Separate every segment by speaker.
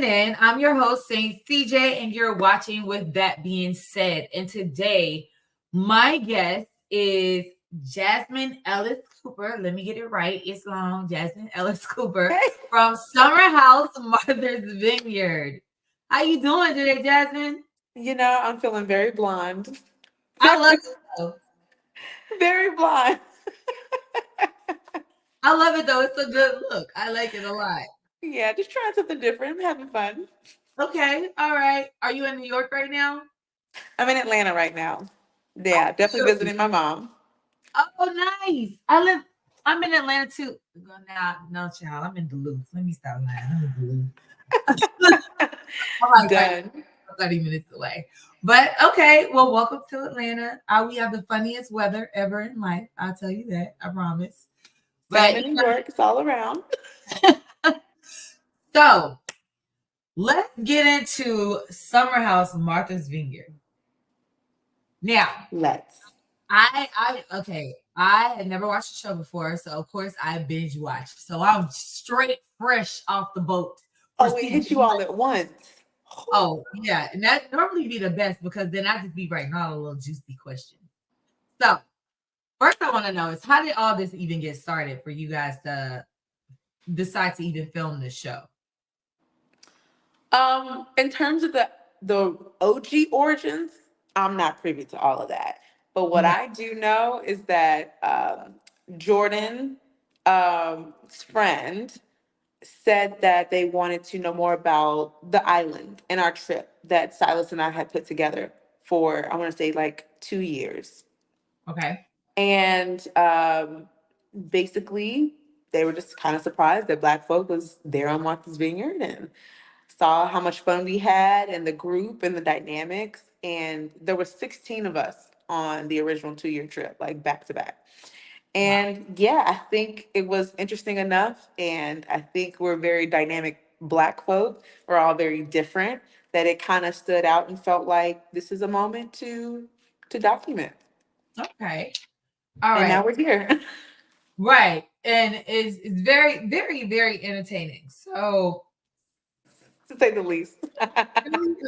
Speaker 1: tuning in. I'm your host, Saint CJ, and you're watching With That Being Said. And today, my guest is Jasmine Ellis Cooper. Let me get it right. It's long. Jasmine Ellis Cooper
Speaker 2: Hey.
Speaker 1: from Summer House Martha's Vineyard. How you doing today, Jasmine?
Speaker 2: I'm feeling very blonde.
Speaker 1: I love it though.
Speaker 2: Very blonde.
Speaker 1: I love it though. It's a good look. I like it a lot.
Speaker 2: Yeah, just trying something different. I'm having fun.
Speaker 1: Okay. All right. Are you in New York right now?
Speaker 2: I'm in Atlanta right now.
Speaker 1: Oh,
Speaker 2: Yeah, definitely
Speaker 1: cute.
Speaker 2: visiting my mom.
Speaker 1: Oh, nice. I'm in Atlanta too. Now, no, child, I'm in Duluth. Let me stop lying. I'm in Duluth. I'm like
Speaker 2: Done.
Speaker 1: 30 minutes away. But okay, well, welcome to Atlanta. We have the funniest weather ever in life. I'll tell you that. I promise.
Speaker 2: Same
Speaker 1: But
Speaker 2: in New York. It's all around.
Speaker 1: so let's get into Summer House Martha's Vineyard. Now,
Speaker 2: Let's.
Speaker 1: I had never watched the show before, so of course I binge watched. So I'm straight fresh off the boat for
Speaker 2: Oh, we
Speaker 1: season
Speaker 2: hit you
Speaker 1: one.
Speaker 2: all at once.
Speaker 1: Oh, yeah. And that normally be the best because then I just be writing all the little juicy questions. So first I want to know is how did all this even get started for you guys to decide to even film this show?
Speaker 2: In terms of the OG origins, I'm not privy to all of that. But what
Speaker 1: Okay.
Speaker 2: I do know is that Jordan's friend said that they wanted to know more about the island and our trip that Silas and I had put together for, I want to say, like 2 years.
Speaker 1: Okay.
Speaker 2: And basically, they were just kind of surprised that Black folk was there on Martha's Vineyard and saw how much fun we had and the group and the dynamics. And there were 16 of us on the original 2 year trip, like back to back.
Speaker 1: Wow.
Speaker 2: And yeah, I think it was interesting enough. And I think we're very dynamic Black folk. We're all very different that it kind of stood out and felt like this is a moment to document.
Speaker 1: Okay. All
Speaker 2: And
Speaker 1: right.
Speaker 2: now we're here.
Speaker 1: Right. And it's very, very, very entertaining. So
Speaker 2: To say the least.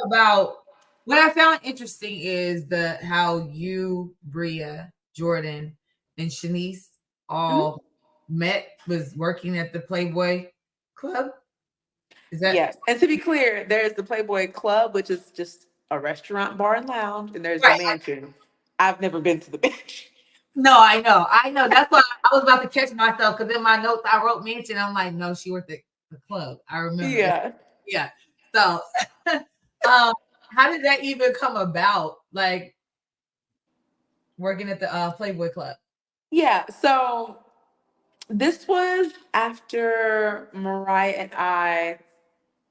Speaker 1: about what I found interesting is the how you, Bria, Jordan, and Shanice
Speaker 2: Mhm.
Speaker 1: all met was working at the Playboy Club. Is that
Speaker 2: Yes. And to be clear, there's the Playboy Club, which is just a restaurant, bar, and lounge, and there's the
Speaker 1: right?
Speaker 2: mansion. I've never been to the mansion.
Speaker 1: No, I know. That's why I was about to catch myself because in my notes I wrote mansion. I'm like, no, she worked at the club. I remember that.
Speaker 2: Yeah.
Speaker 1: Yeah. So, how did that even come about? Like working at the Playboy Club.
Speaker 2: Yeah. So this was after Mariah and I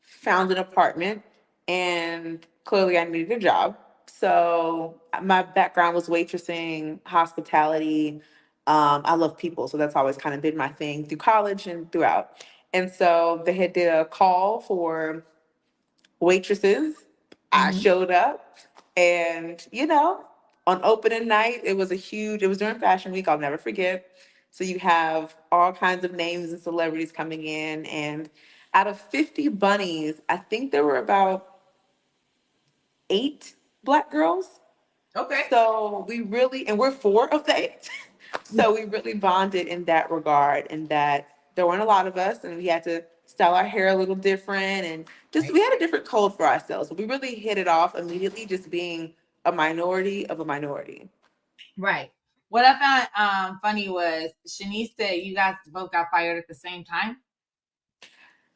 Speaker 2: found an apartment, and clearly I needed a job. So my background was waitressing, hospitality. I love people, so that's always kind of been my thing through college and throughout. And so they had did a call for waitresses. I
Speaker 1: Mhm.
Speaker 2: showed up, and on opening night, it was during Fashion Week. I'll never forget. So you have all kinds of names and celebrities coming in, and out of 50 bunnies, I think there were about 8 Black girls.
Speaker 1: Okay.
Speaker 2: So and we're 4 of the 8. So we really bonded in that regard, and that there weren't a lot of us, and we had to style our hair a little different, and just
Speaker 1: Right.
Speaker 2: we had a different code for ourselves. But we really hit it off immediately, just being a minority of a minority.
Speaker 1: Right. What I found funny was Shanice said you guys both got fired at the same time.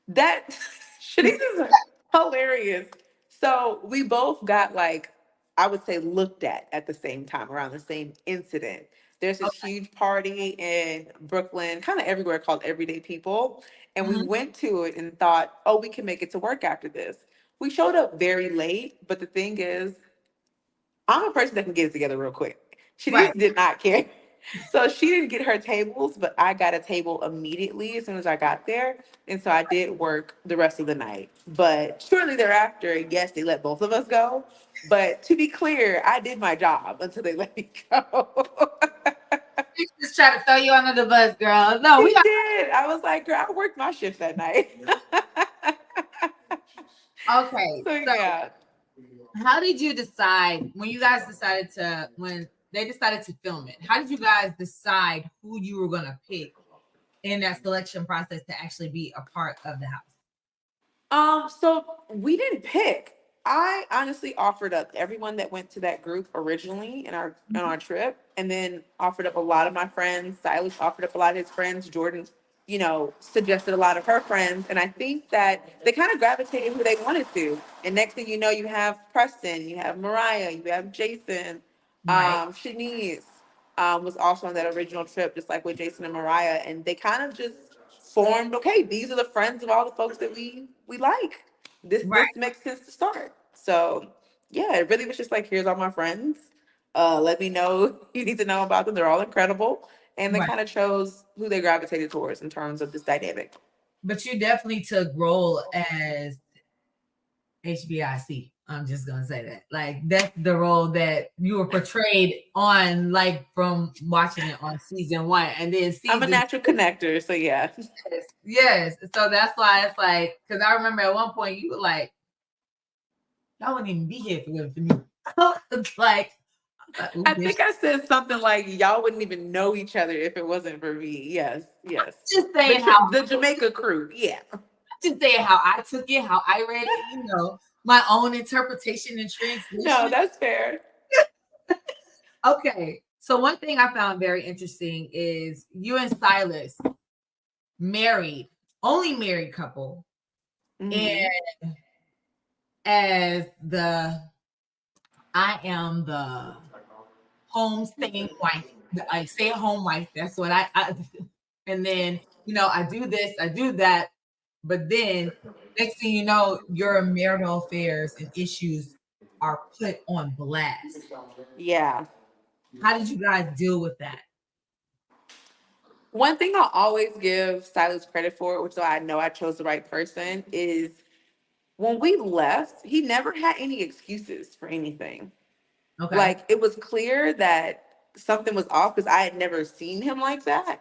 Speaker 2: That Shanice is hilarious. So we both got, like, I would say, looked at the same time around the same incident. There's this
Speaker 1: Okay.
Speaker 2: huge party in Brooklyn, kind of everywhere, called Everyday People. And we
Speaker 1: Mhm.
Speaker 2: went to it and thought, oh, we can make it to work after this. We showed up very late, but the thing is, I'm a person that can get it together real quick.
Speaker 1: Right.
Speaker 2: Shanice did not care. So she didn't get her tables, but I got a table immediately as soon as I got there. And so I did work the rest of the night. But shortly thereafter, yes, they let both of us go. But to be clear, I did my job until they let me go.
Speaker 1: She just try to throw you under the bus, girl. No, we
Speaker 2: He
Speaker 1: got
Speaker 2: did. I was like, girl, I worked my shift that night.
Speaker 1: Okay,
Speaker 2: So
Speaker 1: so
Speaker 2: yeah.
Speaker 1: how did you decide when you guys decided to when they decided to film it? How did you guys decide who you were gonna pick in that selection process to actually be a part of the house?
Speaker 2: So we didn't pick. I honestly offered up everyone that went to that group originally in our trip, and then offered up a lot of my friends. Silas offered up a lot of his friends. Jordan, suggested a lot of her friends, and I think that they kind of gravitated who they wanted to. And next thing you know, you have Preston, you have Mariah, you have Jason,
Speaker 1: Right,
Speaker 2: Shanice was also on that original trip, just like with Jason and Mariah, and they kind of just formed. Okay, these are the friends of all the folks that we like. This
Speaker 1: right,
Speaker 2: makes sense to start. So yeah, it really was just like, here's all my friends. Let me know you need to know about them. They're all incredible, and they
Speaker 1: right.
Speaker 2: kind of chose who they gravitated towards in terms of this dynamic.
Speaker 1: But you definitely took role as HBIC. I'm just gonna say that. Like that's the role that you were portrayed on, like from watching it on season one, and then
Speaker 2: I'm a
Speaker 1: season
Speaker 2: natural connector, so yeah.
Speaker 1: yes, yes. So that's why it's like because I remember at one point you were like, y'all wouldn't even be here if it wasn't for me. It's like, ooh,
Speaker 2: I think I said something like, y'all wouldn't even know each other if it wasn't for me. Yes, yes.
Speaker 1: just saying how
Speaker 2: The Jamaica crew, yeah.
Speaker 1: just saying how I took it, how I read it, my own interpretation and
Speaker 2: No,
Speaker 1: translation.
Speaker 2: that's fair.
Speaker 1: Okay. So one thing I found very interesting is you and Silas married, only married couple, and
Speaker 2: Hmm.
Speaker 1: as the I am the home staying wife, I stay at home wife. That's what I and then I do this, I do that, but then next thing you know, your marital affairs and issues are put on blast.
Speaker 2: Yeah.
Speaker 1: How did you guys deal with that?
Speaker 2: One thing I'll always give Silas credit for, which I know I chose the right person, is when we left, he never had any excuses for anything.
Speaker 1: Okay.
Speaker 2: Like, it was clear that something was off because I had never seen him like that.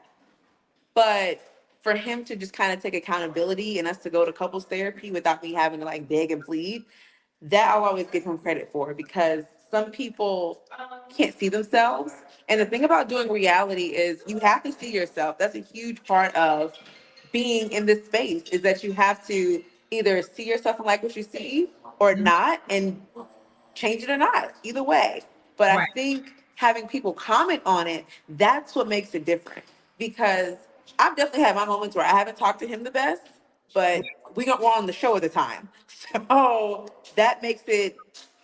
Speaker 2: But for him to just kind of take accountability and us to go to couples therapy without me having to like beg and plead, that I'll always give him credit for, because some people can't see themselves. And the thing about doing reality is you have to see yourself. That's a huge part of being in this space, is that you have to either see yourself and like what you see or
Speaker 1: Mhm.
Speaker 2: not, and change it or not, either way. But I
Speaker 1: Right.
Speaker 2: think having people comment on it, that's what makes it different. Because I've definitely had my moments where I haven't talked to him the best, but we're on the show at the time. So that makes it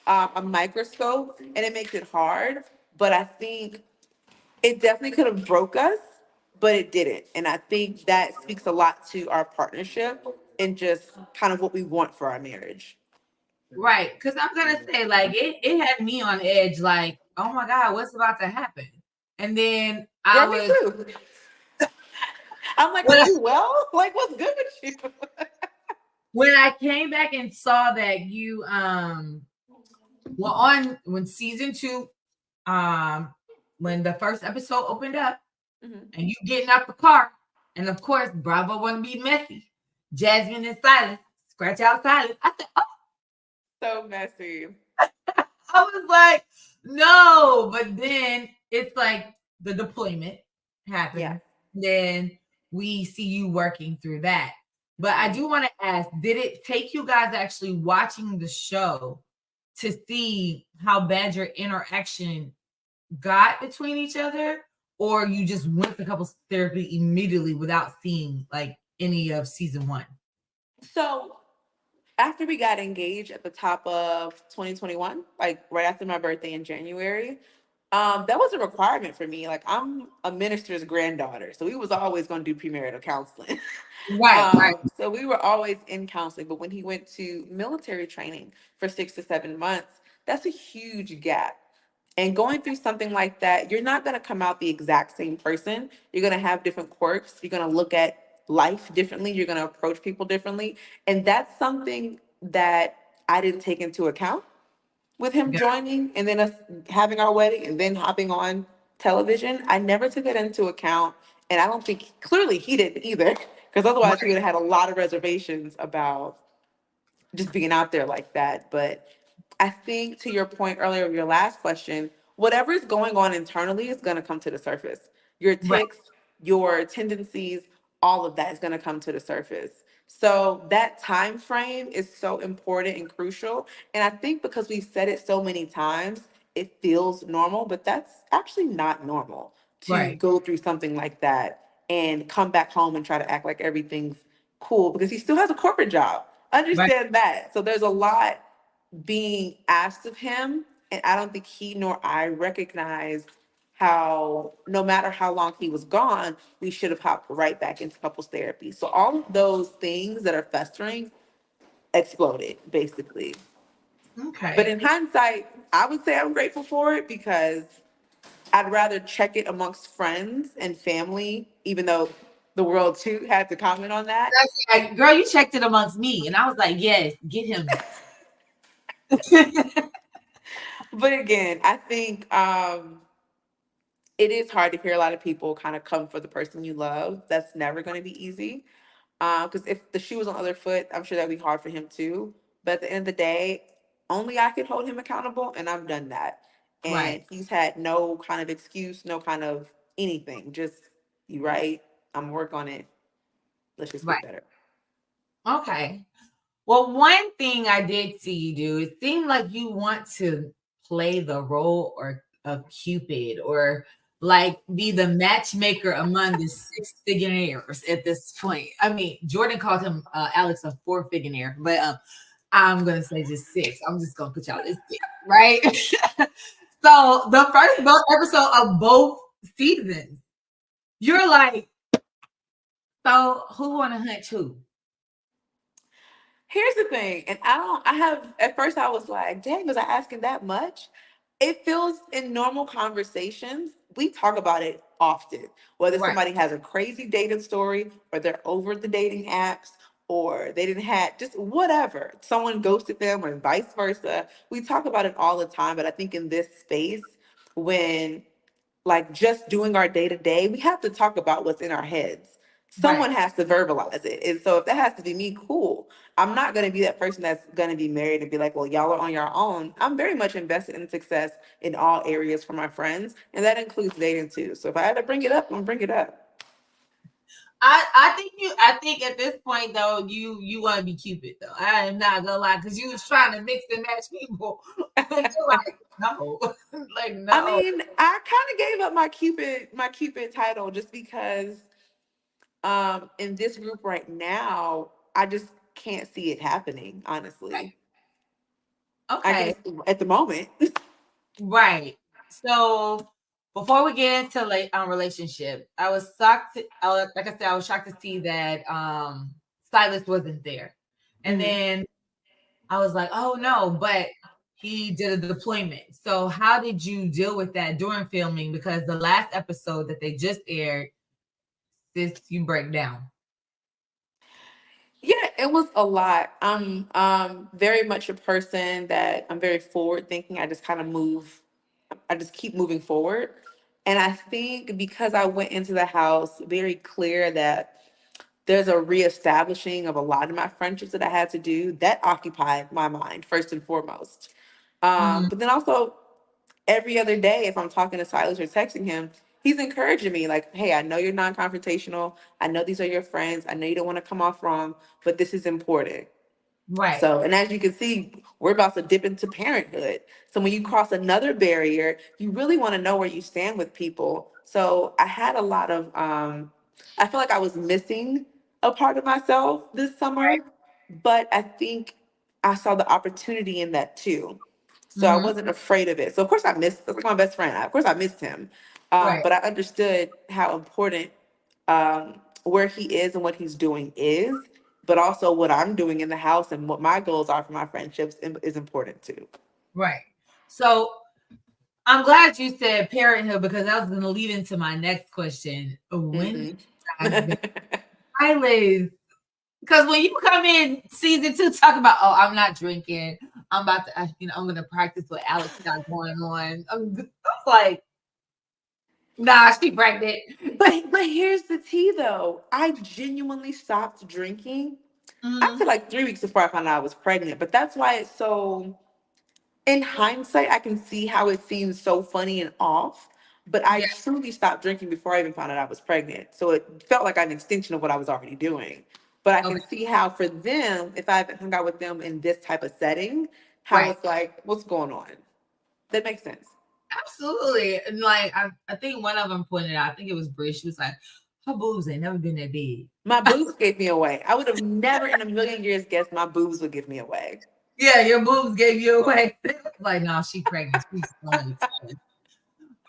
Speaker 2: a microscope, and it makes it hard. But I think it definitely could have broke us, but it didn't. And I think that speaks a lot to our partnership and just kind of what we want for our marriage.
Speaker 1: Right. Because I'm gonna say, like, it had me on edge, like, oh my God, what's about to happen? And then I
Speaker 2: Girl, me
Speaker 1: was
Speaker 2: too. I'm like, are
Speaker 1: when I
Speaker 2: you well? Like, what's good with you?
Speaker 1: when I came back and saw that you were on when season two, um, when the first episode opened up
Speaker 2: Mhm.
Speaker 1: and you getting out the car, and of course Bravo wanna be messy. Jasmine and Silas, scratch out Silas. I said, oh,
Speaker 2: So messy.
Speaker 1: I was like, no, but then it's like the deployment
Speaker 2: Yeah.
Speaker 1: happens. Then we see you working through that. But I do want to ask, did it take you guys actually watching the show to see how bad your interaction got between each other? Or you just went to couples therapy immediately without seeing like any of season one?
Speaker 2: So after we got engaged at the top of 2021, like right after my birthday in January, that was a requirement for me. Like, I'm a minister's granddaughter, so we was always going to do premarital counseling.
Speaker 1: Right, right,
Speaker 2: So we were always in counseling. But when he went to military training for 6 to 7 months, that's a huge gap. And going through something like that, you're not going to come out the exact same person. You're going to have different quirks. You're going to look at life differently. You're going to approach people differently. And that's something that I didn't take into account with him
Speaker 1: yeah,
Speaker 2: joining and then us having our wedding and then hopping on television. I never took it into account. And I don't think, clearly he didn't either, because otherwise he would
Speaker 1: right.
Speaker 2: have had a lot of reservations about just being out there like that. But I think to your point earlier of your last question, whatever is going on internally is going to come to the surface. Your
Speaker 1: Right,
Speaker 2: tics, your tendencies, all of that is going to come to the surface. So that time frame is so important and crucial. And I think because we've said it so many times, it feels normal, but that's actually not normal to
Speaker 1: right,
Speaker 2: go through something like that and come back home and try to act like everything's cool because he still has a corporate job.
Speaker 1: right.
Speaker 2: Understand that. So there's a lot being asked of him, and I don't think he nor I recognized how no matter how long he was gone, we should have hopped right back into couples therapy. So all of those things that are festering exploded basically. But
Speaker 1: Okay.
Speaker 2: in hindsight, I would say I'm grateful for it because I'd rather check it amongst friends and family, even though the world too had to comment on that.
Speaker 1: That's like, girl, you checked it amongst me. And I was like, yes, get him.
Speaker 2: But again, I think it is hard to hear a lot of people kind of come for the person you love. That's never going to be easy. Because if the shoe was on the other foot, I'm sure that'd be hard for him too. But at the end of the day, only I could hold him accountable, and I've done that.
Speaker 1: Right,
Speaker 2: And he's had no kind of excuse, no kind of anything. Just you right. I'm gonna work on it. Let's just
Speaker 1: right.
Speaker 2: get better.
Speaker 1: Okay. Well, one thing I did see you do, it seemed like you want to play the role or of Cupid or like be the matchmaker among the six figuraires at this point. I mean, Jordan called him Alex a four figuraire, but I'm gonna say just six. I'm just gonna put y'all at six, right? So the first episode of both seasons, you're like, so who wanna hunt who?
Speaker 2: Here's the thing, and I have, at first I was like, dang, was I asking that much? It feels in normal conversations, we talk about it often, whether
Speaker 1: Right,
Speaker 2: somebody has a crazy dating story or they're over the dating apps or they didn't have just whatever, someone ghosted them or vice versa. We talk about it all the time, but I think in this space, when like just doing our day to day, we have to talk about what's in our heads.
Speaker 1: right.
Speaker 2: Someone has to verbalize it. And so if that has to be me, cool. I'm not going to be that person that's going to be married and be like, well, y'all are on your own. I'm very much invested in success in all areas for my friends. And that includes dating too. So if I had to bring it up, I'm going to bring it up.
Speaker 1: I think at this point though you want to be Cupid though. I am not gonna lie because you was trying to mix and match people and you're like no, like
Speaker 2: I
Speaker 1: no.
Speaker 2: mean, I kind of gave up my Cupid title just because in this group right now, I just can't see it happening, honestly. I
Speaker 1: Okay,
Speaker 2: guess at the moment.
Speaker 1: right. So before we get into like relationship, I was shocked. Like I said, I was shocked to see that Stylist wasn't there, and
Speaker 2: Mhm.
Speaker 1: then I was like, oh no, but he did a deployment. So how did you deal with that during filming? Because the last episode that they just aired, this you break down.
Speaker 2: Yeah, it was a lot. I'm very much a person that I'm very forward thinking. I just kind of move, I just keep moving forward. And I think because I went into the house very clear that there's a reestablishing of a lot of my friendships that I had to do, that occupied my mind first and foremost.
Speaker 1: Mhm.
Speaker 2: But then also every other day, if I'm talking to Silas or texting him, he's encouraging me, like, hey, I know you're non confrontational. I know these are your friends. I know you don't want to come off wrong, but this is important.
Speaker 1: Right,
Speaker 2: So, and as you can see, we're about to dip into parenthood. So, when you cross another barrier, you really want to know where you stand with people. So, I had a lot of, I feel like I was missing a part of myself this
Speaker 1: right.
Speaker 2: summer, but I think I saw the opportunity in that too. So, I
Speaker 1: Hmm.
Speaker 2: wasn't afraid of it. So, of course, I missed, that's like my best friend. Of course, I missed him.
Speaker 1: Right,
Speaker 2: But I understood how important where he is and what he's doing is, but also what I'm doing in the house and what my goals are for my friendships is important too.
Speaker 1: right. So I'm glad you said parenthood because I was going to lead into my next question. When did
Speaker 2: Hmm.
Speaker 1: you guys get Silas? Because when you come in season two, talk about, oh, I'm not drinking. I'm about to, I'm going to practice what Alex got going on. I'm like, nah, she pregnant.
Speaker 2: But here's the tea though. I genuinely stopped drinking I'd
Speaker 1: Mhm.
Speaker 2: say like 3 weeks before I found out I was pregnant. But that's why it's so, in hindsight, I can see how it seems so funny and off. But I
Speaker 1: Yeah.
Speaker 2: truly stopped drinking before I even found out I was pregnant. So it felt like an extension of what I was already doing. But I can
Speaker 1: Okay.
Speaker 2: see how for them, if I haven't hung out with them in this type of setting, how
Speaker 1: Right.
Speaker 2: it's like, what's going on? That makes sense.
Speaker 1: Absolutely. And like I think one of them pointed out, I think it was Brie. She was like, her boobs ain't never been that big.
Speaker 2: My boobs gave me away. I would have never in a million years guessed my boobs would give me away.
Speaker 1: Yeah, your boobs gave you away. Like, no, she pregnant. She's only 10.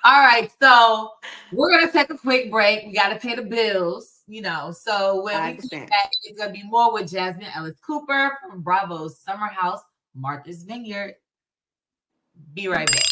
Speaker 1: All right, so we're gonna take a quick break. We gotta pay the bills, you know. So when
Speaker 2: I
Speaker 1: we come
Speaker 2: understand.
Speaker 1: back, it's gonna be more with Jasmine Ellis Cooper from Bravo's Summer House, Martha's Vineyard. Be right back.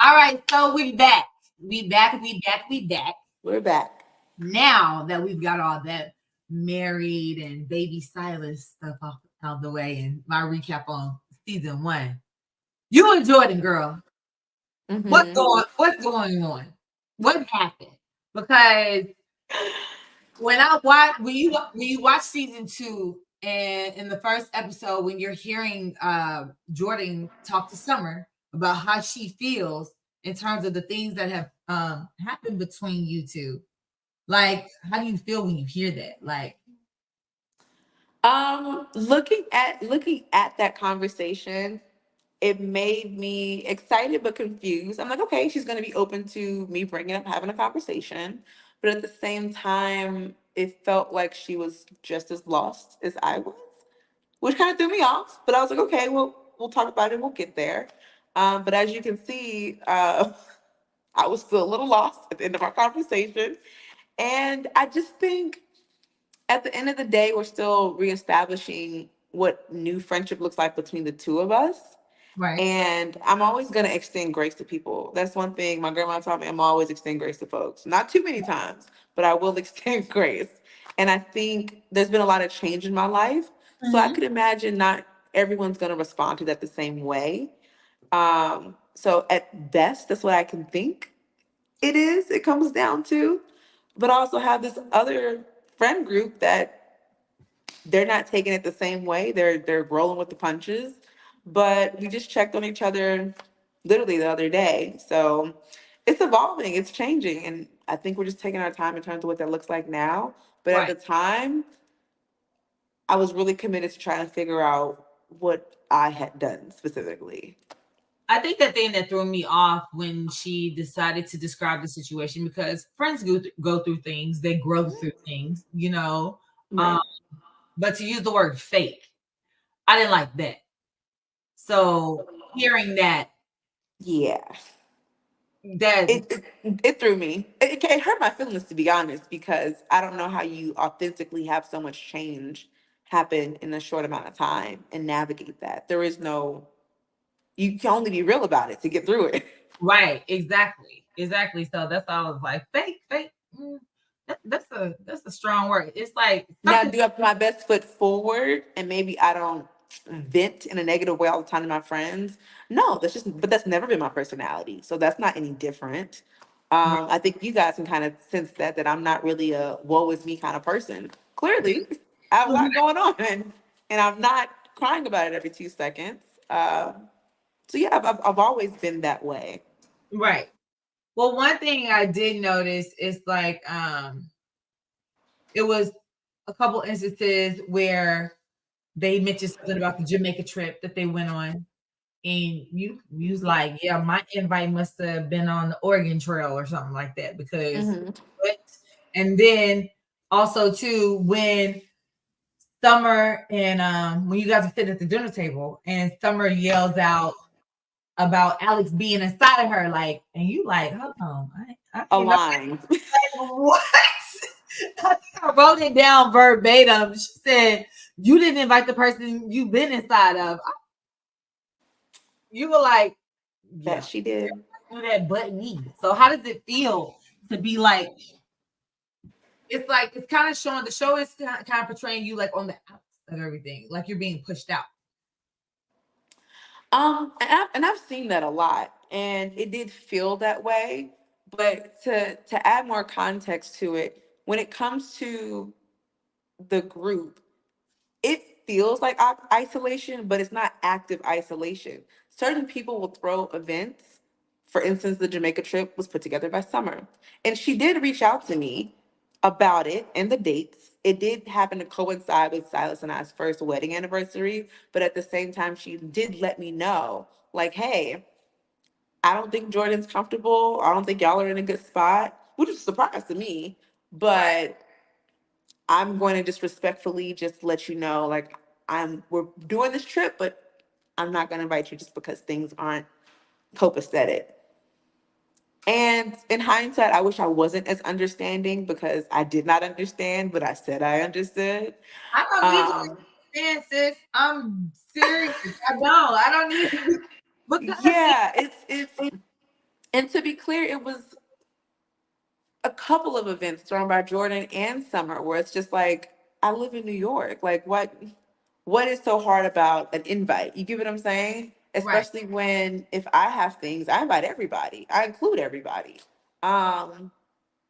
Speaker 1: All right, so we back. We back.
Speaker 2: We're back.
Speaker 1: Now that we've got all that married and baby Silas stuff out the way, and my recap on season 1. You and Jordan, girl.
Speaker 2: Mm-hmm.
Speaker 1: What's going on? What happened? Because when you watch season 2 and in the first episode when you're hearing Jordan talk to Summer about how she feels in terms of the things that have happened between you two, like how do you feel when you hear that? Like,
Speaker 2: Looking at that conversation, it made me excited but confused. I'm like, okay, she's going to be open to me bringing up having a conversation, but at the same time, it felt like she was just as lost as I was, which kind of threw me off. But I was like, okay, well, we'll talk about it. We'll get there. But as you can see, I was still a little lost at the end of our conversation, and I just think at the end of the day, we're still reestablishing what new friendship looks like between the two of us.
Speaker 1: right,
Speaker 2: And I'm always going to extend grace to people. That's one thing my grandma taught me. I'm always extend grace to folks. Not too many times, but I will extend grace. And I think there's been a lot of change in my life. So I
Speaker 1: mm-hmm.
Speaker 2: could imagine not everyone's going to respond to that the same way. So at best, that's what I can think it comes down to. But I also have this other friend group that they're not taking it the same way. They're rolling with the punches. But we just checked on each other literally the other day. So it's evolving, it's changing. And I think we're just taking our time in terms of what that looks like now. But at
Speaker 1: Right.
Speaker 2: the time, I was really committed to trying to figure out what I had done specifically.
Speaker 1: I think the thing that threw me off when she decided to describe the situation, because friends go through things, they grow through things, you know. Um,
Speaker 2: Right.
Speaker 1: but to use the word fake, I didn't like that. So hearing
Speaker 2: Yeah.
Speaker 1: that
Speaker 2: It threw me. It hurt my feelings, to be honest, because I don't know how you authentically have so much change happen in a short amount of time and navigate that. There is no, you can only be real about it to get through it.
Speaker 1: right, exactly. So that's why I was like, fake. That's a strong word. It's like
Speaker 2: Now,
Speaker 1: something.
Speaker 2: do I put my best foot forward and maybe I don't vent in a negative way all the time to my friends? No, but that's never been my personality. So that's not any different. I think you guys can kind of sense that I'm not really a woe is me kind of person. Clearly, I have a lot going on and I'm not crying about it every 2 seconds. So yeah, I've always been that way.
Speaker 1: Right. Well, one thing I did notice is like it was a couple instances where they mentioned something about the Jamaica trip that they went on. And you was like, yeah, my invite must have been on the Oregon Trail or something like that because
Speaker 2: Hmm.
Speaker 1: what? And then also too when Summer and when you guys are sitting at the dinner table and Summer yells out about Alex being inside of her, like, and you like, hold on, I didn't know
Speaker 2: Aligned.
Speaker 1: what? I wrote it down verbatim. She said, "You didn't invite the person you've been inside of." You were like,
Speaker 2: That
Speaker 1: "Yeah,
Speaker 2: she did.
Speaker 1: do that, but me." So, how does it feel to be like? It's like it's kind of showing the show is kind of portraying you like on the outs of everything, like you're being pushed out.
Speaker 2: And I've seen that a lot, and it did feel that way. But to add more context to it, when it comes to the group, it feels like isolation, but it's not active isolation. Certain people will throw events. For instance, the Jamaica trip was put together by Summer, and she did reach out to me about it and the dates. It did happen to coincide with Silas and I's first wedding anniversary, but at the same time, she did let me know, like, hey, I don't think Jordan's comfortable. I don't think y'all are in a good spot, which is a surprise to me.
Speaker 1: Right,
Speaker 2: But I'm going to just respectfully just let you know, like, we're doing this trip, but I'm not going to invite you just because things aren't copacetic. And in hindsight, I wish I wasn't as understanding because I did not understand, but I said I understood.
Speaker 1: I don't need to
Speaker 2: Um,
Speaker 1: understand, sis. I'm serious. I don't need to because
Speaker 2: yeah, it's and to be clear, it was a couple of events thrown by Jordan and Summer where it's just like, I live in New York. Like what is so hard about an invite? You get what I'm saying?
Speaker 1: right,
Speaker 2: Especially when if I have things, I invite everybody. I include everybody. Um,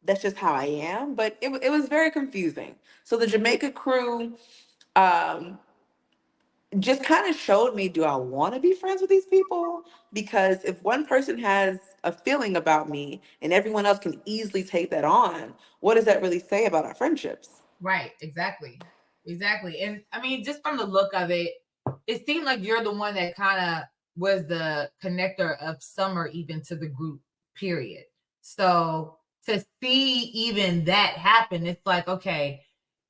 Speaker 2: that's just how I am. But it was very confusing. So the Jamaica crew um just kind of showed me, do I want to be friends with these people? Because if one person has a feeling about me and everyone else can easily take that on, what does that really say about our friendships?
Speaker 1: right, exactly, exactly. And I mean, just from the look of it, it seemed like you're the one that kind of was the connector of Summer even to the group. Period. So to see even that happen, it's like okay,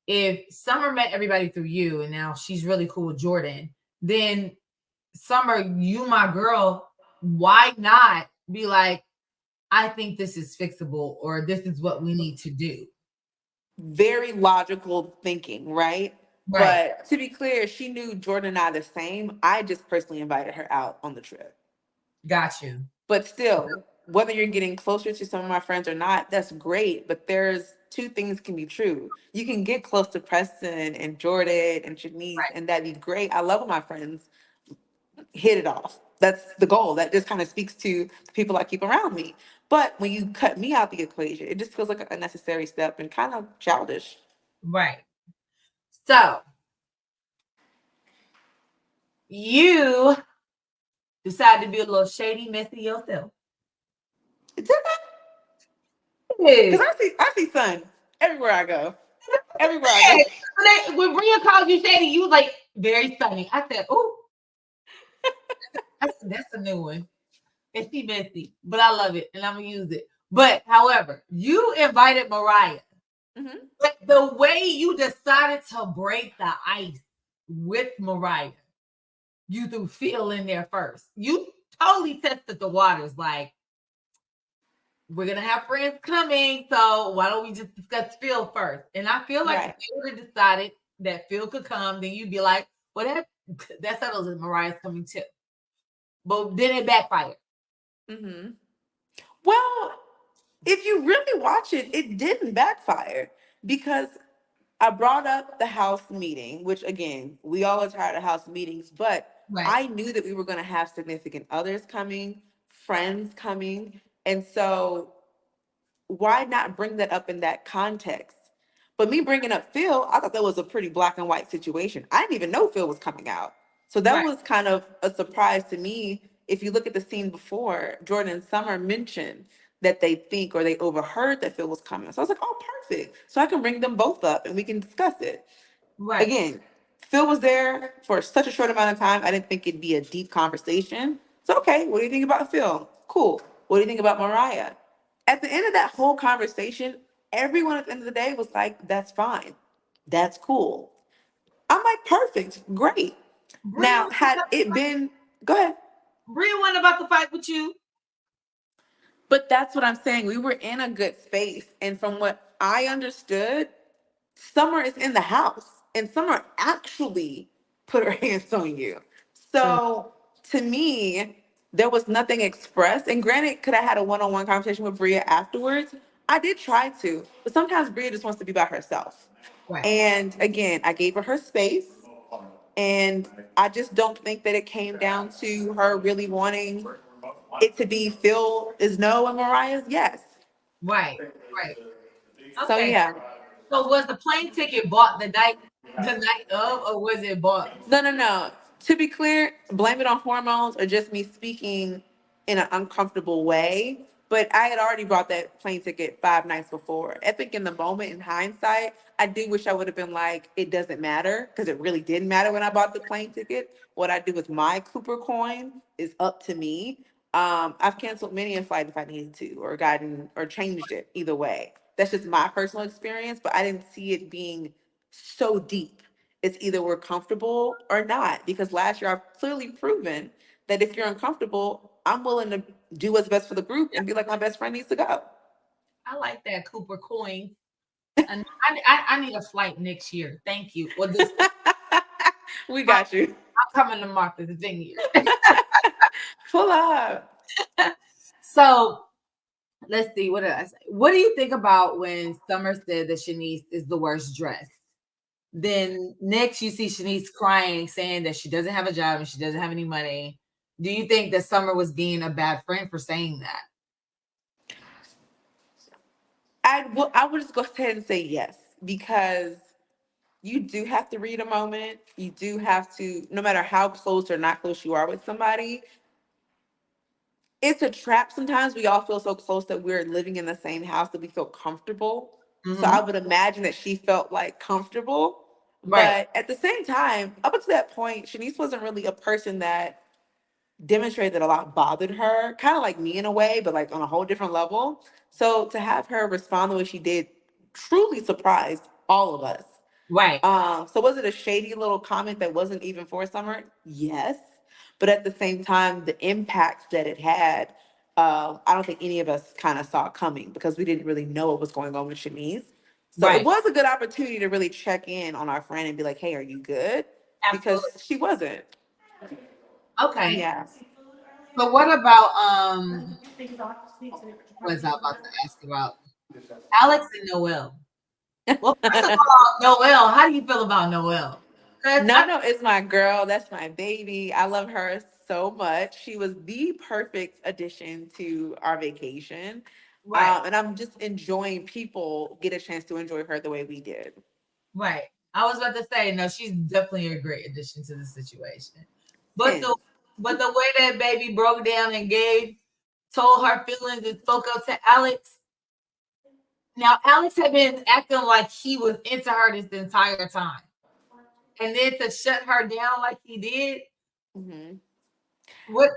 Speaker 1: if Summer met everybody through you and now she's really cool with Jordan, then Summer, you my girl, why not be like, I think this is fixable or this is what we need to do.
Speaker 2: Very logical thinking, right?
Speaker 1: Right.
Speaker 2: But to be clear, she knew Jordan and I the same. I just personally invited her out on the trip.
Speaker 1: Got you.
Speaker 2: But still, whether you're getting closer to some of my friends or not, that's great. But there's two things can be true. You can get close to Preston and Jordan and Shanice,
Speaker 1: Right.
Speaker 2: and that'd be great. I love when my friends hit it off. That's the goal. That just kind of speaks to the people I keep around me. But when you cut me out the equation, it just feels like an unnecessary step and kind of childish.
Speaker 1: Right. So you decided to be a little shady, messy yourself.
Speaker 2: Because
Speaker 1: Yes.
Speaker 2: I see sun everywhere I go. Everywhere I go.
Speaker 1: When Bria called you shady, you was like very sunny. I said, "Oh, that's a new one." And she messy, but I love it and I'm gonna use it. But however, you invited Mariah.
Speaker 2: Hmm.
Speaker 1: But the way you decided to break the ice with Mariah, you threw Phil in there first. You totally tested the waters. Like, we're gonna have friends coming, so why don't we just discuss Phil first? And I feel like if
Speaker 2: Right.
Speaker 1: you would have decided that Phil could come, then you'd be like, well, that settles it. Mariah's coming too. But then it backfired.
Speaker 2: Hmm. Well, if you really watch it, it didn't backfire because I brought up the house meeting, which again, we all are tired of house meetings, but
Speaker 1: Right,
Speaker 2: I knew that we were going to have significant others coming, friends coming. And so why not bring that up in that context? But me bringing up Phil, I thought that was a pretty black and white situation. I didn't even know Phil was coming out. So that
Speaker 1: right,
Speaker 2: was kind of a surprise to me. If you look at the scene before, Jordan and Summer mentioned that they think or they overheard that Phil was coming. So I was like, oh, perfect. So I can bring them both up and we can discuss it.
Speaker 1: right,
Speaker 2: Again, Phil was there for such a short amount of time. I didn't think it'd be a deep conversation. So, okay, what do you think about Phil? Cool. What do you think about Mariah? At the end of that whole conversation, everyone at the end of the day was like, that's fine. That's cool. I'm like, perfect. Great.
Speaker 1: Bria,
Speaker 2: Now, had it been, go ahead.
Speaker 1: Bria wasn't about to fight with you.
Speaker 2: But that's what I'm saying. We were in a good space. And from what I understood Summer is in the house and Summer actually put her hands on you.
Speaker 1: True.
Speaker 2: So to me, there was nothing expressed. And granted, could I had a one-on-one conversation with Bria afterwards? I did try to, but sometimes Bria just wants to be by herself.
Speaker 1: Right.
Speaker 2: And again, I gave her her space. And I just don't think that it came down to her really wanting it to be Phil is no and Mariah's yes.
Speaker 1: Right. Right.
Speaker 2: So
Speaker 1: Okay.
Speaker 2: yeah.
Speaker 1: So was the plane ticket bought the night of, or was it bought?
Speaker 2: No, no, no. To be clear, blame it on hormones or just me speaking in an uncomfortable way. But I had already bought that plane ticket 5 nights before. I think in the moment, in hindsight, I do wish I would have been like, it doesn't matter, because it really didn't matter when I bought the plane ticket. What I do with my Cooper coin is up to me. I've canceled many a flight if I needed to, or gotten or changed it. Either way, that's just my personal experience. But I didn't see it being so deep. It's either we're comfortable or not. Because last year I've clearly proven that if you're uncomfortable, I'm willing to do what's best for the group and be like, my best friend needs to go.
Speaker 1: I like that Cooper coin. And I need a flight next year. Thank you. Or this
Speaker 2: We got you.
Speaker 1: I'm coming to Martha's Vineyard.
Speaker 2: Pull up.
Speaker 1: So let's see. What did I say? What do you think about when Summer said that Shanice is the worst dressed? Then next you see Shanice crying, saying that she doesn't have a job and she doesn't have any money. Do you think that Summer was being a bad friend for saying that?
Speaker 2: I would just go ahead and say yes, because you do have to read a moment. You do have to, no matter how close or not close you are with somebody, it's a trap. Sometimes we all feel so close that we're living in the same house that we feel comfortable. So I
Speaker 1: Mm-hmm.
Speaker 2: would imagine that she felt like comfortable.
Speaker 1: Right.
Speaker 2: But at the same time, up until that point, Shanice wasn't really a person that demonstrated that a lot bothered her, kind of like me in a way, but like on a whole different level. So to have her respond the way she did truly surprised all of us.
Speaker 1: Right.
Speaker 2: So was it a shady little comment that wasn't even for Summer? Yes. But at the same time, the impact that it had, I don't think any of us kind of saw coming, because we didn't really know what was going on with Shanice. So it
Speaker 1: Right.
Speaker 2: was a good opportunity to really check in on our friend and be like, hey, are you good?
Speaker 1: Absolutely.
Speaker 2: Because she wasn't.
Speaker 1: Okay.
Speaker 2: Yeah.
Speaker 1: So what about what was I about to ask about? Alex and Noel. Well, first of all, Noel, how do you feel about Noel? Because
Speaker 2: No, no, it's my girl. That's my baby. I love her so much. She was the perfect addition to our vacation.
Speaker 1: right,
Speaker 2: And I'm just enjoying people get a chance to enjoy her the way we did.
Speaker 1: right. I was about to say, no, she's definitely a great addition to the situation. But the
Speaker 2: 10.
Speaker 1: but the way that baby broke down and told her feelings and spoke up to Alex. Now Alex had been acting like he was into her this entire time. And then to shut her down like he did,
Speaker 2: Mhm.
Speaker 1: what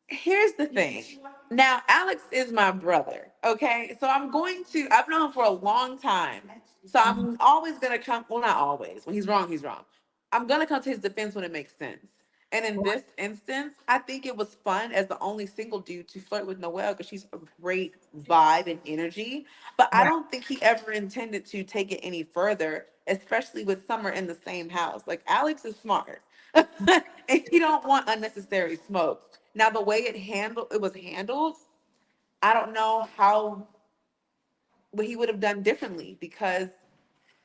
Speaker 2: Here's the thing. Now, Alex is my brother. Okay. So I've known him for a long time. So
Speaker 1: Mhm.
Speaker 2: I'm always going to come, well, not always. When he's wrong, he's wrong. I'm going to come to his defense when it makes sense. And in this instance, I think it was fun as the only single dude to flirt with Noelle, because she's a great vibe and energy. But I
Speaker 1: right,
Speaker 2: don't think he ever intended to take it any further, especially with Summer in the same house. Like, Alex is smart. And he don't want unnecessary smoke. Now, the way it was handled, I don't know what he would have done differently, because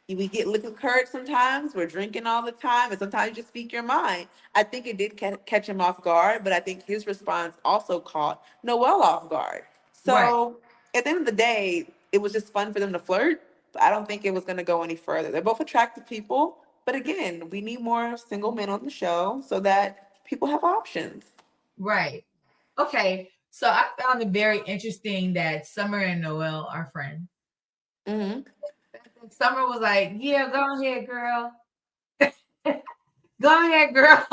Speaker 2: we get liquid courage sometimes. We're drinking all the time, and sometimes you just speak your mind. I think it did catch him off guard, but I think his response also caught Noelle off guard.
Speaker 1: right,
Speaker 2: So at the end of the day, it was just fun for them to flirt, but I don't think it was going to go any further. They're both attractive people, but again, we need more single men on the show so that people have options.
Speaker 1: right. Okay. So I found it very interesting that Summer and Noel are friends.
Speaker 2: Hmm.
Speaker 1: Summer was like, "Yeah, go ahead, girl. Go ahead, girl."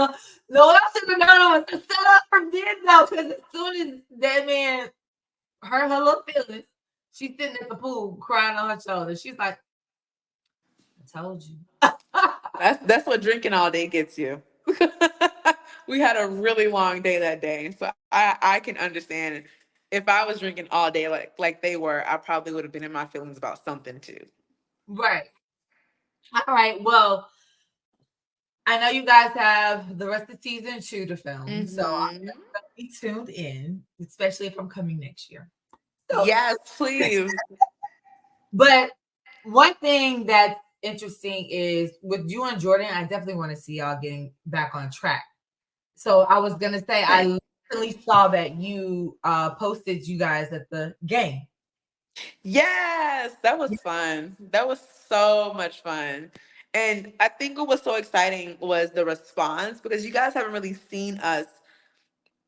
Speaker 1: Noel should have known it was a setup for did though, because as soon as that man hurt her little feelings, she's sitting at the pool crying on her shoulder. She's like, "I told you."
Speaker 2: That's what drinking all day gets you. We had a really long day that day, so I can understand if I was drinking all day like they were, I probably would have been in my feelings about something too.
Speaker 1: Right. All right. Well, I know you guys have the rest of season 2 to film, so I'm
Speaker 2: Hmm.
Speaker 1: gonna be tuned in, especially if I'm coming next year. So,
Speaker 2: Yes, please.
Speaker 1: but one thing that's interesting is with you and Jordan, I definitely want to see y'all getting back on track. So I was gonna say
Speaker 2: Thanks.
Speaker 1: I literally saw that you posted you guys at the game.
Speaker 2: Yes, that was fun. That was so much fun. And I think what was so exciting was the response because you guys haven't really seen us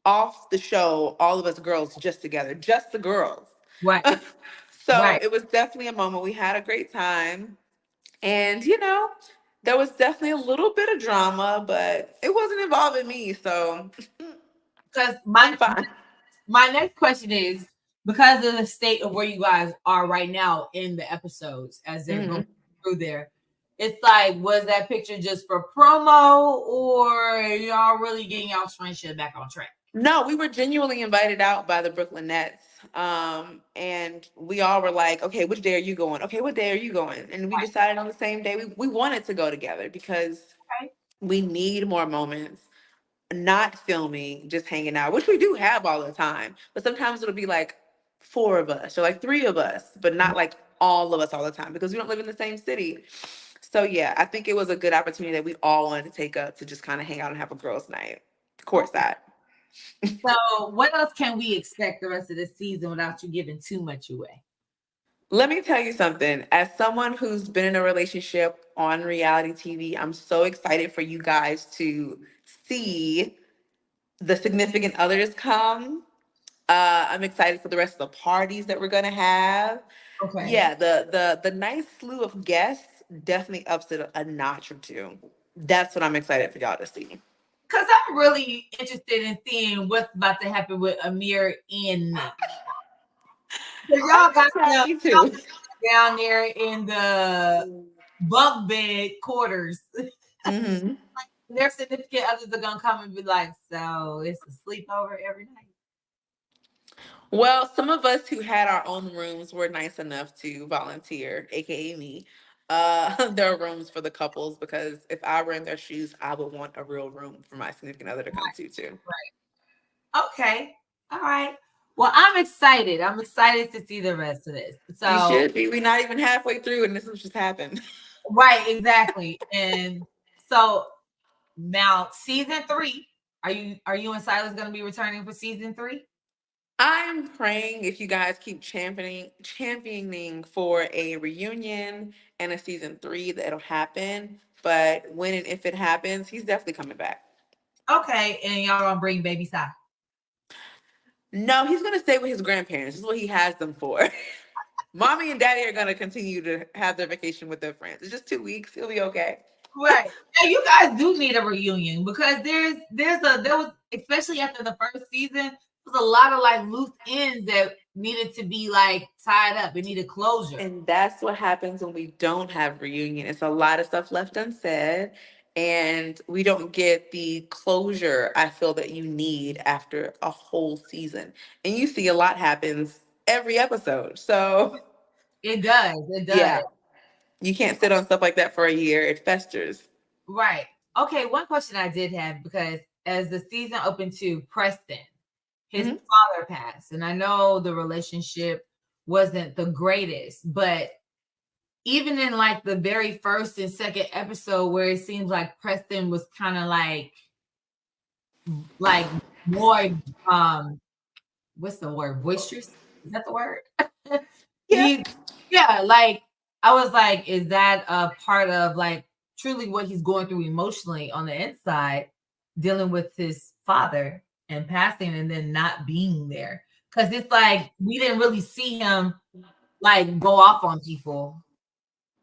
Speaker 2: off the show, all of us girls just together, just the girls.
Speaker 1: Right,
Speaker 2: So
Speaker 1: right.
Speaker 2: it was definitely a moment. We had a great time. And, you know, there was definitely a little bit of drama, but it wasn't involving me. So
Speaker 1: Because
Speaker 2: I'm fine.
Speaker 1: my next question is because of the state of where you guys are right now in the episodes as they're going
Speaker 2: Mhm.
Speaker 1: through there. It's like, was that picture just for promo or y'all really getting y'all's friendship back on track?
Speaker 2: No, we were genuinely invited out by the Brooklyn Nets. And we all were like, okay, which day are you going? Okay, what day are you going? And we decided on the same day we wanted to go together because
Speaker 1: Right.
Speaker 2: we need more moments, not filming, just hanging out, which we do have all the time. But sometimes it'll be like four of us or like three of us, but not like all of us all the time because we don't live in the same city. So yeah, I think it was a good opportunity that we all wanted to take up to just kind of hang out and have a girls' night.
Speaker 1: Okay.
Speaker 2: Courtside.
Speaker 1: So, what else can we expect the rest of the season without you giving too much away?
Speaker 2: Let me tell you something. As someone who's been in a relationship on reality TV, I'm so excited for you guys to see the significant others come. I'm excited for the rest of the parties that we're gonna have.
Speaker 1: Okay.
Speaker 2: Yeah, the nice slew of guests definitely ups it a notch or two. That's what I'm excited for y'all to see.
Speaker 1: Because I'm really interested in seeing what's about to happen with Amir and Nick. So y'all got
Speaker 2: Yeah,
Speaker 1: them
Speaker 2: me too.
Speaker 1: down there in the bunk bed quarters.
Speaker 2: Hmm.
Speaker 1: Their significant others are gonna come and be like, "So it's a sleepover every night."
Speaker 2: Well, some of us who had our own rooms were nice enough to volunteer, aka me. There are rooms for the couples because if I were in their shoes, I would want a real room for my significant other to come to too.
Speaker 1: Okay, all right. Well, I'm excited. I'm excited to see the rest of this.
Speaker 2: You
Speaker 1: So,
Speaker 2: should be. We're not even halfway through, and this has just happened.
Speaker 1: right, exactly. And so now, season 3. Are you and Silas going to be returning for season 3?
Speaker 2: I'm praying if you guys keep championing for a reunion and a season three that it'll happen. But when and if it happens, he's definitely coming back.
Speaker 1: Okay, and y'all gonna bring baby Si.
Speaker 2: No, he's gonna stay with his grandparents. This is what he has them for. Mommy and daddy are gonna continue to have their vacation with their friends. It's just 2 weeks. He'll be okay.
Speaker 1: Right. And you guys do need a reunion because there was, especially after the first season, was a lot of like loose ends that needed to be like tied up. It needed closure.
Speaker 2: And that's what happens when we don't have reunion. It's a lot of stuff left unsaid, and we don't get the closure I feel that you need after a whole season. And you see a lot happens every episode. So
Speaker 1: It does. It does.
Speaker 2: yeah, you can't sit on stuff like that for a year. It festers.
Speaker 1: Right. Okay. One question I did have because as the season opened to Preston, his
Speaker 2: Mhm.
Speaker 1: father passed, and I know the relationship wasn't the greatest, but even in like the very first and second episode where it seems like Preston was kind of like more what's the word, boisterous, is that the word?
Speaker 2: Yeah.
Speaker 1: He yeah, like I was like, is that a part of like truly what he's going through emotionally on the inside, dealing with his father and passing and then not being there? Because it's like we didn't really see him like go off on people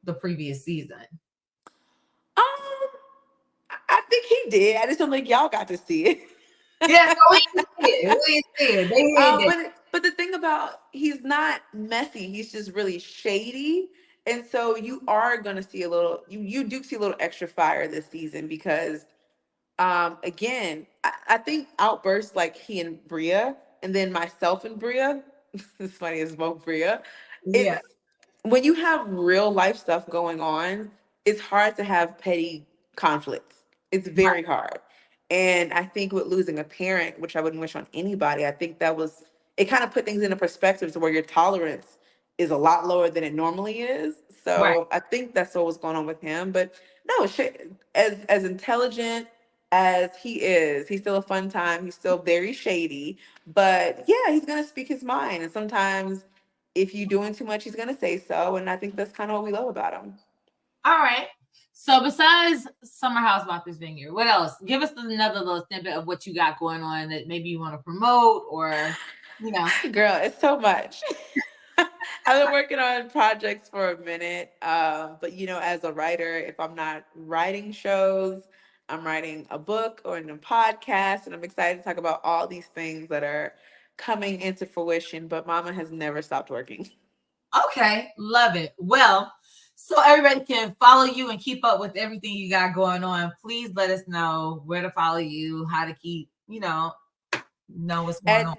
Speaker 1: the previous season.
Speaker 2: I think he did. I just don't think y'all got to see it.
Speaker 1: Yeah, so we didn't see it. We didn't see it. They hid it.
Speaker 2: But the thing about he's not messy. He's just really shady, and so you are gonna see a little. You do see a little extra fire this season because again, I think outbursts like he and Bria and then myself and Bria. It's funny, it's both Bria.
Speaker 1: Yeah.
Speaker 2: It's when you have real life stuff going on, it's hard to have petty conflicts. It's
Speaker 1: Right.
Speaker 2: very hard. And I think with losing a parent, which I wouldn't wish on anybody, I think that was it kind of put things into perspective to where your tolerance is a lot lower than it normally is.
Speaker 1: Right.
Speaker 2: So I think that's what was going on with him. But no, as intelligent as he is, he's still a fun time. He's still very shady. But yeah, he's gonna speak his mind. And sometimes if you're doing too much, he's gonna say so. And I think that's kind of what we love about him.
Speaker 1: All right. So besides Summer House Martha's Vineyard, what else? Give us another little snippet of what you got going on that maybe you want to promote or, you know.
Speaker 2: Girl, it's so much. I've been working on projects for a minute. But you know, as a writer, if I'm not writing shows, I'm writing a book or in a podcast, and I'm excited to talk about all these things that are coming into fruition. But Mama has never stopped working.
Speaker 1: Okay, love it. Well, so everybody can follow you and keep up with everything you got going on. Please let us know where to follow you, how to keep, know what's going on.
Speaker 2: And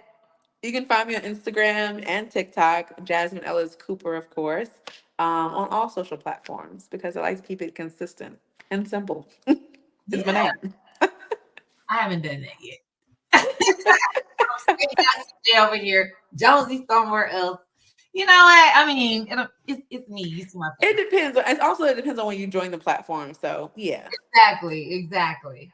Speaker 2: you can find me on Instagram and TikTok, Jasmine Ellis Cooper, of course, on all social platforms because I like to keep it consistent and simple. It's my
Speaker 1: Yeah,
Speaker 2: name.
Speaker 1: I haven't done that yet. Over here, Josie somewhere else. You know what? I mean, it's me. You see my face.
Speaker 2: It depends. It depends on when you join the platform. So yeah.
Speaker 1: Exactly.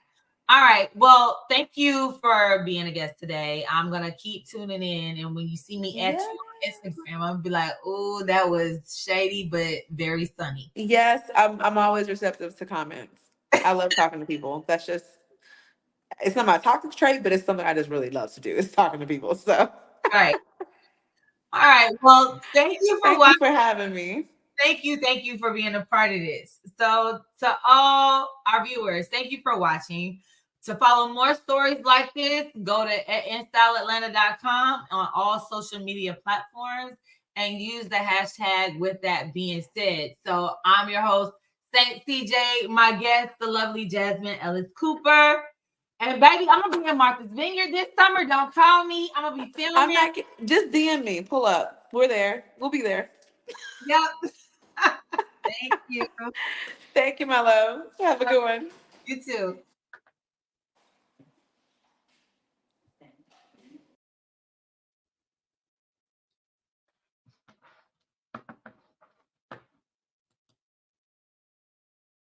Speaker 1: All right. Well, thank you for being a guest today. I'm gonna keep tuning in, and when you see me at
Speaker 2: Yes.
Speaker 1: you on Instagram, I'm gonna be like, "Oh, that was shady, but very sunny."
Speaker 2: Yes, I'm always receptive to comments. I love talking to people. That's just it's not my talking trait, but it's something I just really love to do. Is talking to people. So
Speaker 1: All right. All right. Well, thank you for
Speaker 2: thank you
Speaker 1: watching.
Speaker 2: for having me.
Speaker 1: Thank you for being a part of this. So, to all our viewers, thank you for watching. To follow more stories like this, go to InStyleAtlanta.com on all social media platforms and use the hashtag with that being said. So, I'm your host, Saint CJ, my guest, the lovely Jasmine Ellis Cooper. And baby, I'm gonna be in Martha's Vineyard this summer. Don't call me. I'm gonna be
Speaker 2: I'm
Speaker 1: filming.
Speaker 2: not just DM me. Pull up. We're there. We'll be there.
Speaker 1: Yep. Thank you.
Speaker 2: Thank you, my love. Have a good one.
Speaker 1: You too.